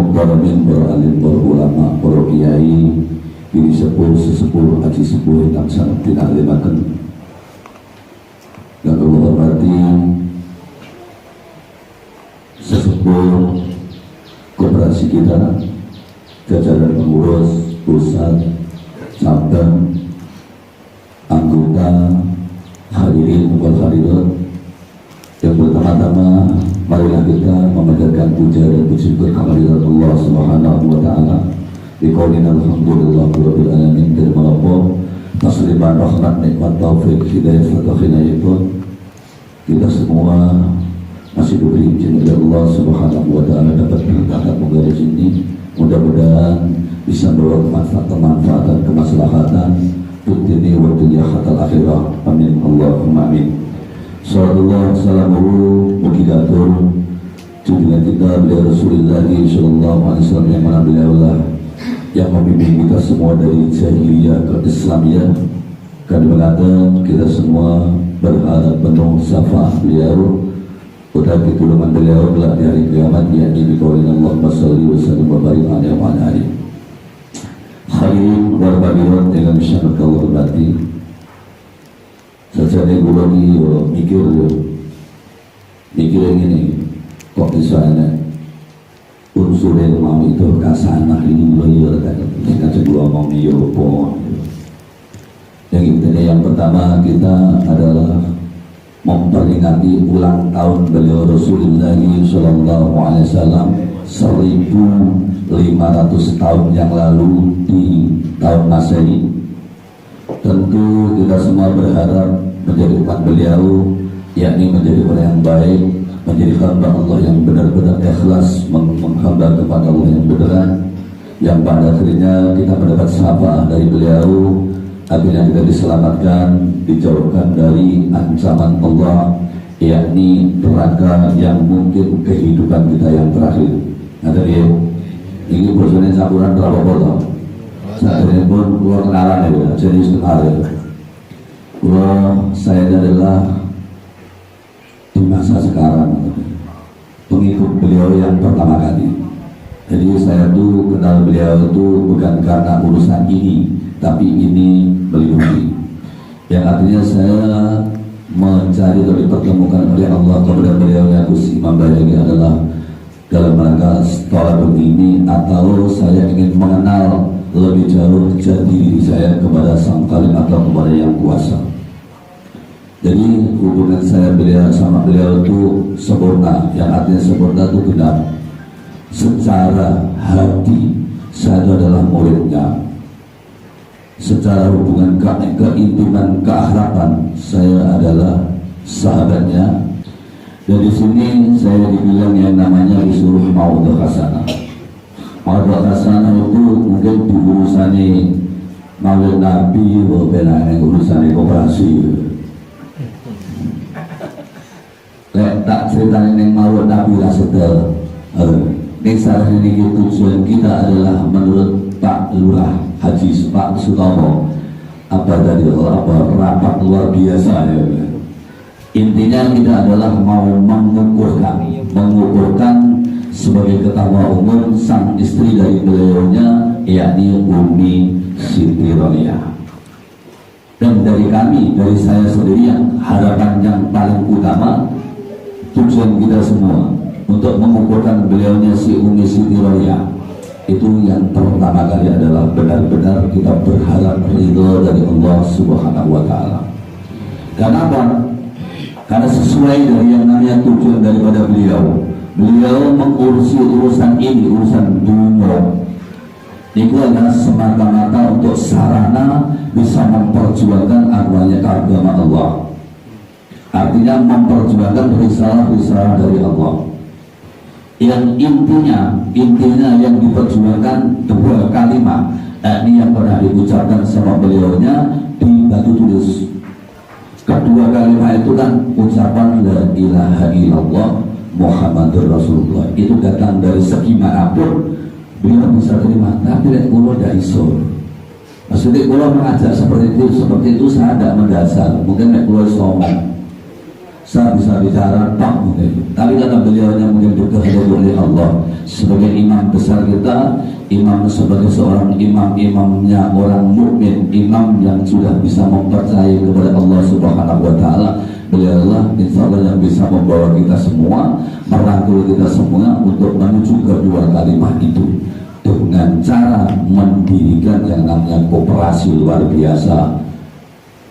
muhtaramin, para alim, para ulama, para kiai, kiri sepuh, sesepuh, haji sepuh yang sangat tinalimaken. Dan kula hormati sesepuh koperasi kita, jajaran pengurus, pusat, cabang, anggota, hadirin wal hadirat. Yang pertama-tama, marilah kita memanjatkan puja dan bersyukur kehadirat Allah Subhanahu wa taala. Biqaulina alhamdulillahirabbil alamin, dan menopo tasliman rahmat nikmat taufik hidayah serta hinayatun. Kita semua masih diberi izin oleh Allah Subhanahu wa taala dapat berangkat menggaris ini. Mudah-mudahan bisa membawa kemanfaatan, kemaslahatan dunia wa dunya hatta akhirah. Amin Allahumma amin. Sallallahu salamuhu mugigatur junjungan kita beliau Rasulullah sallallahu alaihi wasallam yang mana beliaulah yang membimbing kita semua dari jahiliyah ke Islamiyah. Kami mengatakan kita semua berharap penuh syafaat beliau, utawi pitulungan beliau kelak di hari kiamat, yakni biqaulina Allahumma shalli wa sallim wa barik alaihi wa ala alihi. Hadirin warahmatullahi dengan syarat Allah berarti sajane kula iki yo mikir yang ini kok bisa ana unsur yang mau itu kasana ini loyo kan kita coba ngomong yo apa. Yang intinya yang pertama kita adalah memperingati ulang tahun beliau Rasulullah sallallahu alaihi wasallam 1500 tahun yang lalu di tahun Masehi. Tentu kita semua berharap menjadi umat beliau, yakni menjadi orang yang baik, menjadi hamba Allah yang benar-benar ikhlas menghamba kepada Allah yang benar, yang pada akhirnya kita mendapat syafaat dari beliau, akhirnya kita diselamatkan, dijauhkan dari ancaman Allah, yakni neraka yang mungkin kehidupan kita yang terakhir. Ada dia, ini bosannya campuran berapa botol? Saat ini pun keluar kenalan ya, jadi setengah ya. Saya adalah di masa sekarang pengikut beliau yang pertama kali. Jadi saya tuh kenal beliau itu bukan karena urusan ini, tapi ini meliputi. Yang artinya saya mencari atau dipertemukan oleh Allah kepada beliau yang Gus Imam Bayagi adalah dalam rangka thalabul ilmi, atau saya ingin mengenal lebih jauh jati diri saya kepada sang Kalim atau kepada yang kuasa. Jadi hubungan saya beliau sama beliau itu sempurna, yang artinya sempurna itu genap. Secara hati saya itu adalah muridnya, secara hubungan keintiman keakraban saya adalah sahabatnya. Dan di sini saya dibilang yang namanya disuruh maudhu hasanah. Maudhu hasanah itu mungkin di urusan maulid Nabi, bukan urusan koperasi. Lek tak cerita yang maulid Nabi lah setel. Ini salah ini tujuan kita adalah menurut Pak Lurah Haji Pak Sutomo apa tadi apa rapat luar biasa ya. Intinya kita adalah mau mengukurkan sebagai ketawa umum sang istri dari beliaunya, yakni Umi Siti Rolia. Dan dari kami, dari saya sendiri, yang harapan yang paling utama, tujuan kita semua untuk mengukurkan beliaunya si Umi Siti Rolia, itu yang pertama kali adalah benar-benar kita berharap ridho dari Allah Subhanahu wa taala. Kenapa? Karena sesuai dari yang namanya tujuan daripada beliau mengurusi urusan ini, urusan dunia, itu adalah semata-mata untuk sarana bisa memperjuangkan agamanya agama Allah. Artinya memperjuangkan risalah-risalah dari Allah. Yang intinya yang diperjuangkan dua kalimat, ini yang pernah diucapkan sama beliaunya di batu tulis. Kedua kalimat itu kan ucapan la ilaha illallah Muhammadur Rasulullah. Itu datang dari segi manapun beliau bisa terima. Tapi lek kula ndak iso. Maksudnya kula mengajak seperti itu saya tidak mendasar. Mungkin lek kula iso ngomong. saya bisa bicara tak mungkin, tapi kata beliau yang mungkin dikehendaki oleh Allah sebagai imam besar kita, imam sebagai seorang imamnya orang mukmin, imam yang sudah bisa mempercayai kepada Allah Subhanahu wa taala. Beliaulah insya Allah yang bisa membawa kita semua, merangkul kita semua untuk menuju kedua kalimat itu dengan cara mendirikan yang namanya koperasi luar biasa.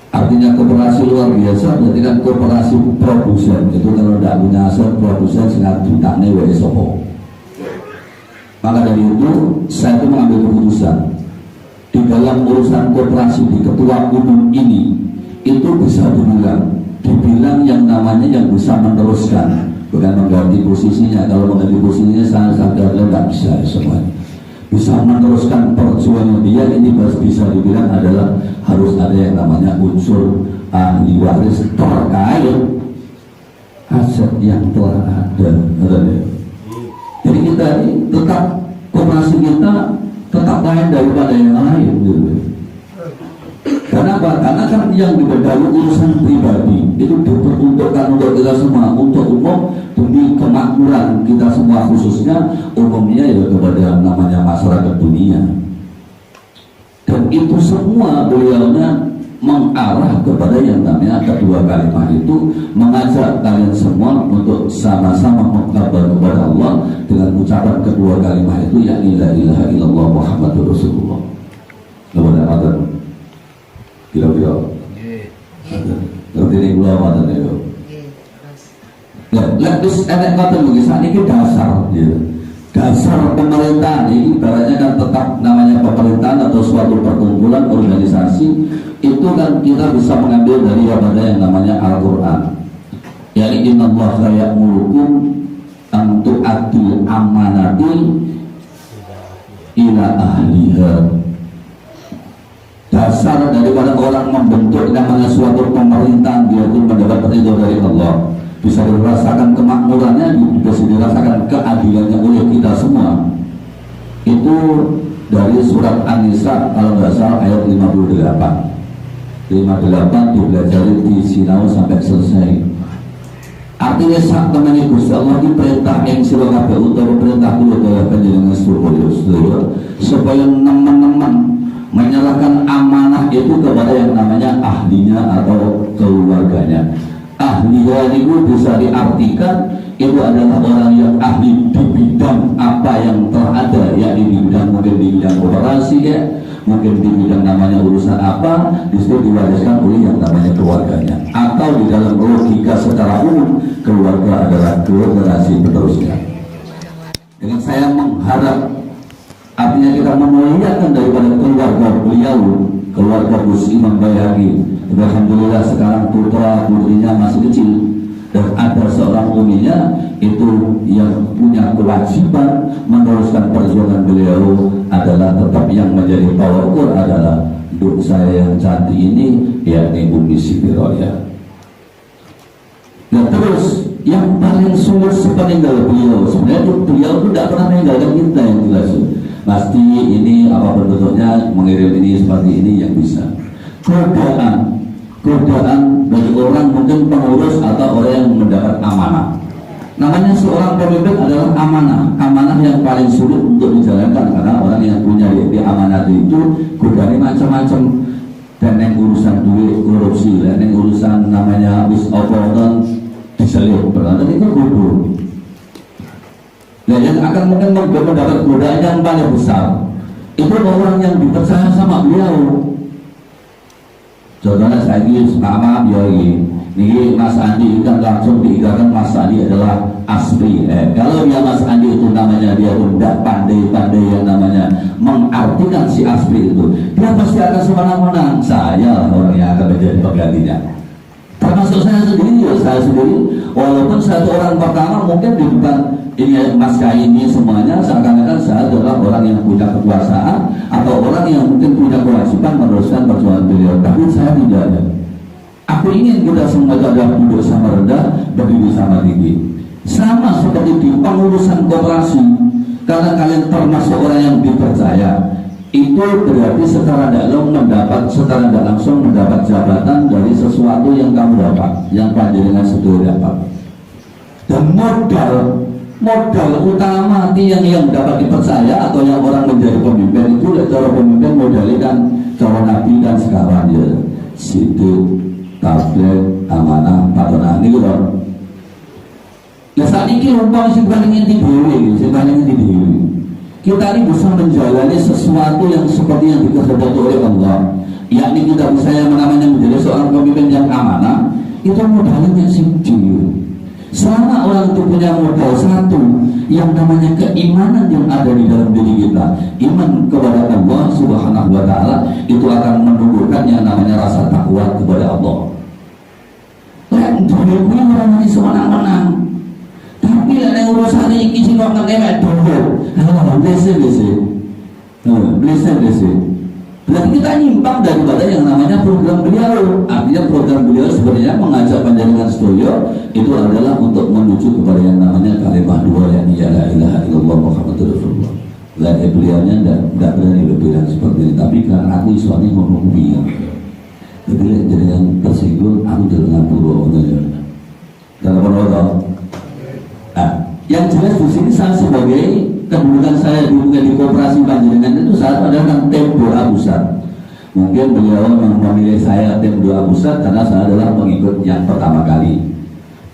Artinya koperasi luar biasa berarti kan koperasi produsen. Itu kalau tidak punya aset produsen sangat ditane wae sopo. Maka dari itu saya itu mengambil keputusan di dalam urusan koperasi di ketua umum ini itu bisa dibilang yang namanya yang bisa meneruskan, bukan mengganti posisinya. Kalau mengganti posisinya saya sadar tidak bisa semua. Bisa meneruskan perjuangan dia ini bisa dibilang adalah harus ada yang namanya unsur ahli waris terkait aset yang telah ada. Jadi kita ini tetap koperasi kita tetap lain daripada yang lain gitu. Kenapa? Karena kan yang dibedai urusan pribadi itu diperuntukkan untuk kita semua, untuk umum, demi kemakmuran kita semua, khususnya umumnya ya kepada namanya masyarakat dunia. Dan itu semua beliaunya mengarah kepada yang namanya kedua kalimat itu, mengajak kalian semua untuk sama-sama mengkabar kepada Allah dengan ucapan kedua kalimat itu, yakni la ilaha illallah Muhammadur Rasulullah. Kepada kira-kira ngerti ini gula apa itu terus enak kata bagi saat ini dasar pemerintahan ini ibaratnya kan tetap namanya pemerintahan atau suatu perkumpulan organisasi itu kan kita bisa mengambil dari yang namanya Al-Quran, yakni innallaha ya'murukum an tu'addil amanati ila ahliha. Dasar daripada orang membentuk namanya suatu pemerintahan, dia itu mendapat ridho dari Allah, bisa dirasakan kemakmurannya, bisa dirasakan keadilannya oleh kita semua. Itu dari surat An-Nisa kalau nggak salah ayat 58 dipelajari di sinau sampai selesai. Artinya saat temannya Gusti Allah di perintah yang sira kabeh utawa perintah kula kaya panjenengan sedaya supaya teman-teman menyerahkan amanah itu kepada yang namanya ahlinya atau keluarganya. Ahlinya itu bisa diartikan itu adalah orang yang ahli di bidang apa yang telah ada, yakni di bidang, mungkin di bidang koperasi ya, mungkin di bidang namanya urusan apa, disitu diwariskan oleh yang namanya keluarganya. Atau di dalam logika secara umum, keluarga adalah generasi penerusnya. Dengan saya mengharap, artinya kita memuliakan daripada keluarga beliau, keluarga Gus Imam Bayhaqi. Alhamdulillah sekarang putra putrinya masih kecil dan ada seorang uminya itu yang punya kewajiban meneruskan perjuangan beliau adalah tetap yang menjadi pelopor adalah untuk saya yang cantik ini, yakni Umi Siti Roya. Nah terus yang paling sulit sepeninggal beliau, sebenarnya beliau itu tidak pernah meninggalkan kita yang jelas. Pasti ini apa bentuknya, mengirim ini seperti ini yang bisa. Godaan bagi orang mungkin pengurus atau orang yang mendapat amanah. Namanya seorang pemimpin adalah amanah yang paling sulit untuk dijalankan karena orang yang punya di amanah itu godaan macam-macam. Dan yang urusan duit korupsi, dan yang urusan namanya wisopoton diselip, berarti itu bodoh. Nah, yang akan mungkin mendapat godaan yang paling besar itu orang yang dipercaya sama beliau. Contohnya saya ini nama beliau ini Mas Andi kan langsung diikatkan Mas Andi adalah asli. Kalau dia Mas Andi itu namanya dia tidak pandai-pandai yang namanya mengartikan si asli itu, dia pasti akan semenang-menang. Saya orang yang akan menjadi penggantinya. Termasuk saya sendiri, walaupun satu orang pertama mungkin di depan ini Mas Kai ini semuanya seakan-akan saya adalah orang yang punya kekuasaan atau orang yang mungkin punya kewajiban meneruskan perjuangan beliau, tapi saya tidak ada. Aku ingin kita semua adalah duduk sama rendah, berdiri sama tinggi, sama seperti di pengurusan koperasi. Karena kalian termasuk orang yang dipercaya, itu berarti secara tidak langsung mendapat jabatan dari sesuatu yang kamu dapat, yang panjenengan sedaya dapat. Dan modal utama tiang yang dapat dipercaya atau yang orang menjadi pemimpin itu cara pemimpin modalnya kan cara nabi kan sekarang ya situ tablet amanah patonah ini gitu. Ya saat ini lumpang sih paling inti diri. Kita ini bisa menjalani sesuatu yang seperti yang dikehendaki oleh Allah, yakni kita bisa yang namanya menjadi seorang pemimpin yang amanah. Itu modalnya sendiri. Selama orang itu punya modal satu yang namanya keimanan yang ada di dalam diri kita, iman kepada Allah Subhanahu wa Ta'ala, itu akan menumbuhkan yang namanya rasa takwa kepada Allah. Dunia punya orang ini semenang-menang, tapi yang urusan ini kisi kok ngekemek dulu. Blese. Berarti kita nyimpang daripada yang namanya program beliau. Artinya program beliau sebenarnya mengajak panjenengan sedaya itu adalah untuk menuju kepada yang namanya kalimat dua, yakni la ilaha illallah Muhammadur Rasulullah. Lain beliaunya tidak berani berbilang seperti ini, tapi karena aku suami ngomong bilang. Jadi yang tersinggung aku dengan puluh orang. Dalam orang. Yang jelas di sini saya sebagai kedudukan saya di koperasi panjenengan itu saat adalah tim doa pusat. Mungkin beliau memilih saya tim doa pusat karena saya adalah pengikut yang pertama kali,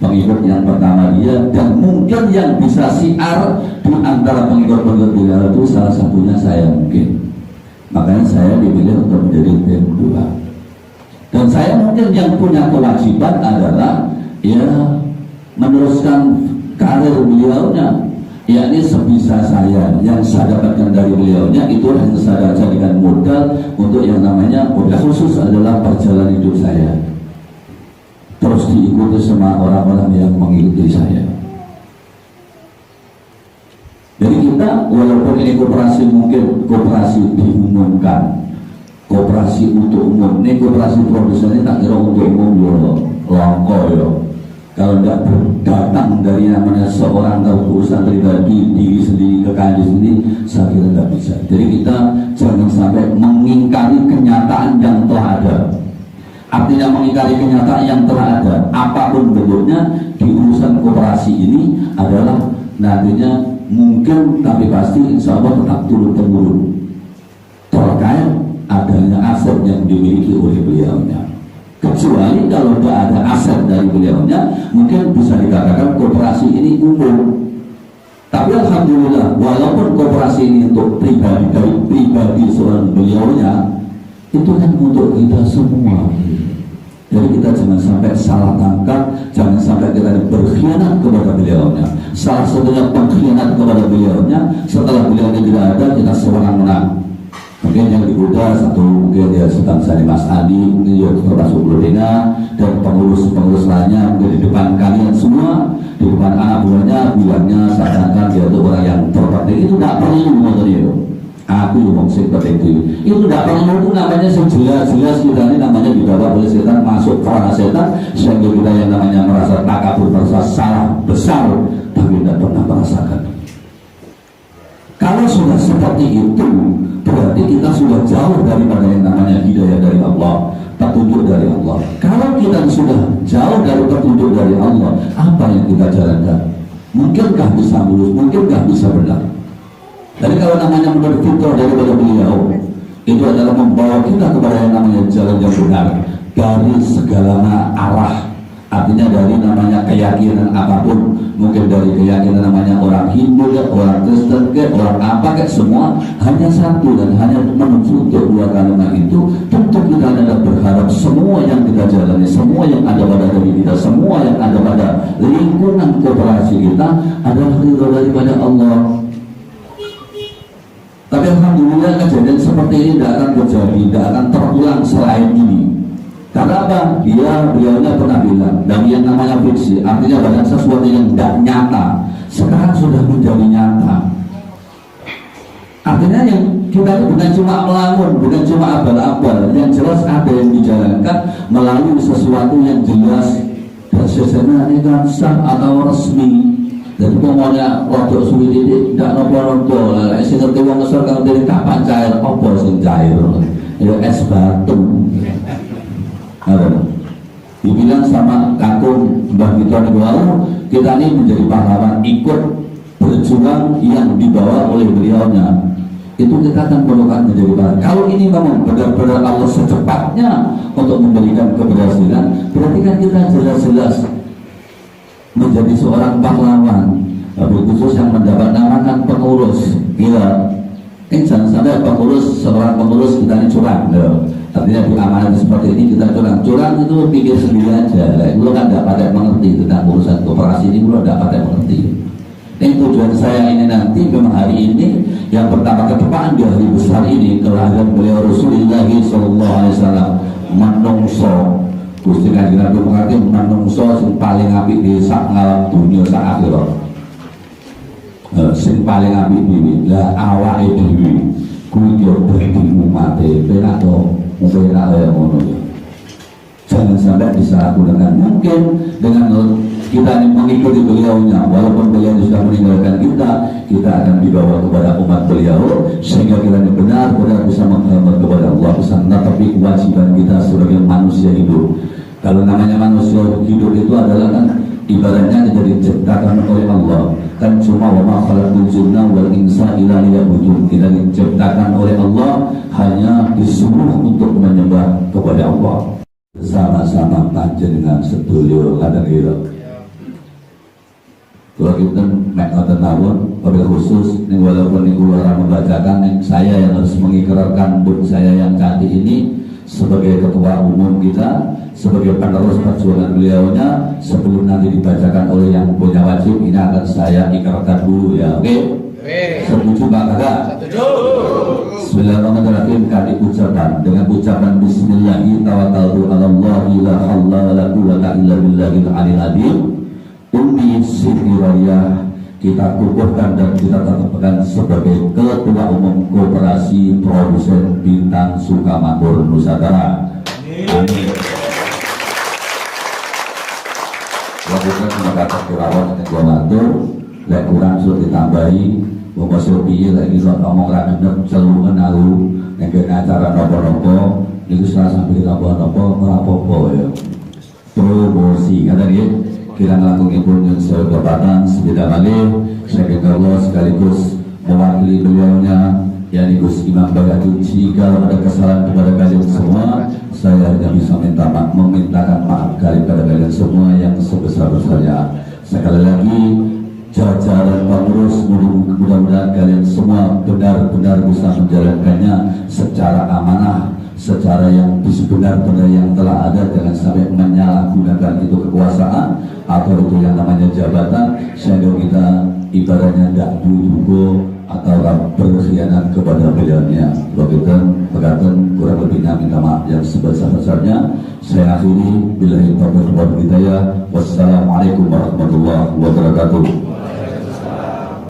pengikut yang pertama dia, dan mungkin yang bisa siar di antara pengikut-pengikut beliau itu salah satunya saya mungkin. Makanya saya dipilih untuk menjadi tim doa. Dan saya mungkin yang punya kewajiban adalah ya meneruskan karir beliaunya, yakni sebisa saya yang saya dapatkan dari beliaunya itu yang saya jadikan modal untuk yang namanya modal khusus adalah perjalanan hidup saya, terus diikuti sama orang-orang yang mengikuti saya. Jadi kita walaupun ini koperasi, mungkin koperasi diumumkan, koperasi untuk umum, ini koperasi produsen ini tak kira untuk umum yo langko yo. Kalau tidak datang dari namanya seorang tahu urusan pribadi diri sendiri, kekayaan sendiri, saya kira tidak bisa. Jadi kita jangan sampai mengingkari kenyataan yang telah ada. Artinya mengingkari kenyataan yang telah ada, apapun bentuknya di urusan koperasi ini adalah nantinya mungkin tapi pasti insya Allah tetap turun-temurun terkait adanya aset yang dimiliki oleh beliaunya. Kecuali kalau tidak ada aset dari beliaunya, mungkin bisa dikatakan koperasi ini umum. Tapi alhamdulillah, walaupun koperasi ini untuk pribadi dari pribadi seorang beliaunya, itu kan untuk kita semua. Jadi kita jangan sampai salah tangkap, jangan sampai kita berkhianat kepada beliaunya. Salah satunya pengkhianat kepada beliaunya, setelah beliaunya tidak ada, kita sewenang-wenang. Mungkin yang digoda satu, mungkin dia Sultan Syarif Mas Adi, mungkin dia termasuk Brodena dan pengurus-pengurus lainnya, mungkin di depan kalian semua, di depan anak buahnya, bilangnya seakan-akan dia itu orang yang terpaksa. Itu tidak perlu menurut dia. Aku ngomong seperti itu. Itu tidak perlu, itu namanya jelas-jelas kita ini namanya dibawa oleh setan, masuk kerana setan, sehingga kita yang namanya merasa takabur, merasa salah besar, tapi tidak pernah merasakan. Kalau sudah seperti itu, berarti kita sudah jauh daripada yang namanya hidayah dari Allah, petunjuk dari Allah. Kalau kita sudah jauh dari petunjuk dari Allah, apa yang kita jalankan? Mungkinkah bisa lurus? Mungkinkah bisa benar? Jadi kalau namanya menurut fitrah daripada beliau, itu adalah membawa kita kepada yang namanya jalan yang benar dari segala arah. Artinya dari namanya keyakinan apapun, mungkin dari keyakinan namanya orang Hindu, orang Kristen, orang apa, semua hanya satu dan hanya menuju untuk dua kalimat itu. Tentu kita ada berharap semua yang kita jalani, semua yang ada pada diri kita, semua yang ada pada lingkungan koperasi kita adalah ridho daripada Allah. Tapi alhamdulillah kejadian seperti ini tidak akan terjadi, tidak akan terulang selain ini. Karena apa? Beliaunya pernah bilang, dan yang namanya fiksi, artinya banyak sesuatu yang tidak nyata, sekarang sudah menjadi nyata. Artinya yang kita itu bukan cuma melamun, bukan cuma abal-abal, yang jelas ada yang dijalankan melalui sesuatu yang jelas, prosesnya ini kan sah atau resmi. Jadi pokoknya waktu suwi ini tidak nopo-nopo lah. Sing ngerti wong ngesor kang ngerti kapan cair, apa sing cair? Ya es batu. Ada. Dibilang sama kakung Mbah Gito Niwala, kita ini menjadi pahlawan ikut berjuang yang dibawa oleh beliaunya. Itu kita akan perlukan menjadi pahlawan. Kalau ini memang benar-benar Allah secepatnya untuk memberikan keberhasilan, berarti kan kita jelas-jelas menjadi seorang pahlawan. Tapi khusus yang mendapat nama kan pengurus. Gila. Jangan sampai seorang pengurus kita ini curang. Artinya di amanah seperti ini kita curang itu pikir sendiri aja. Lu kan tidak pada mengerti tentang urusan koperasi ini, lu tidak pada mengerti. Ini tujuan saya ini nanti memang hari ini yang pertama ke depan di hari besar ini kelahiran beliau Rasulullah SAW menungso. Gusti Kanjeng Nabi mengerti menungso yang paling apik di sak ngalam dunia sak akhirat. Sing paling apik dhewe lah awake dhewe kuwi yo dadi umate penak to penak ya ngono ya. Jangan sampai disalahgunakan. Mungkin dengan kita ini mengikuti beliaunya, walaupun beliau sudah meninggalkan kita akan dibawa kepada umat beliau sehingga kita ini benar-benar bisa menghormat kepada Allah, bisa menetapi kewajiban kita sebagai manusia hidup. Kalau namanya manusia hidup itu adalah kan ibaratnya jadi diciptakan oleh Allah. Kan cuma wa ma khalaqul jinna wal insa illa liya'budun. Kita diciptakan oleh Allah hanya disuruh untuk menyembah kepada Allah. Sama-sama panjenengan sedulur kadang kira. Kalau kita mek ngoten mawon, wabil khusus ning walaupun niku ora membacakan, saya yang harus mengikrarkan bun saya yang cantik ini sebagai ketua umum kita, sebagai penerus perjuangan beliaunya. Sebelum nanti dibacakan oleh yang punya wajib, ini akan saya ikrarkan dulu ya, oke? Setuju Pak Kakak? Setuju. Bismillahirrahmanirrahim. Kami ucapan dengan ucapan Bismillahirrahmanirrahim. Tawakkaltu 'ala Allahi la haula wala quwwata illa billahil aliyil azim. Umi Siti Raya kita kukuhkan dan kita tetapkan sebagai Ketua Umum Koperasi Produsen Bintang Sukamakmur Nusantara. Amin. Lakukan mengatakan kurawan yang gua matur, lek kurang sudah ditambahi, bapak Sopi lagi ngomong rakyat celungan aku yang acara nopo-nopo, itu setelah sampai nopo-nopo merapopo ya. Promosi kata dia. Kita melakukan kunjung sebabatan sebeda kali saya Allah sekaligus mewakili beliaunya yakni Gus Imam Bagatul. Jika ada kesalahan kepada kalian semua, saya hanya bisa memintakan maaf kepada kalian semua yang sebesar-besarnya. Sekali lagi jajaran pengurus mudah-mudahan kalian semua benar-benar bisa menjalankannya secara amanah, secara yang benar-benar yang telah ada. Jangan sampai menyalahgunakan itu kekuasaan atau itu yang namanya jabatan sehingga kita ibaratnya tidak duduk atau berkhianat kepada beliaunya. Berkatan kurang lebihnya minta maaf yang sebesar-besarnya. Saya akhiri billahi taufiq wal hidayah. Wassalamualaikum warahmatullahi wabarakatuh.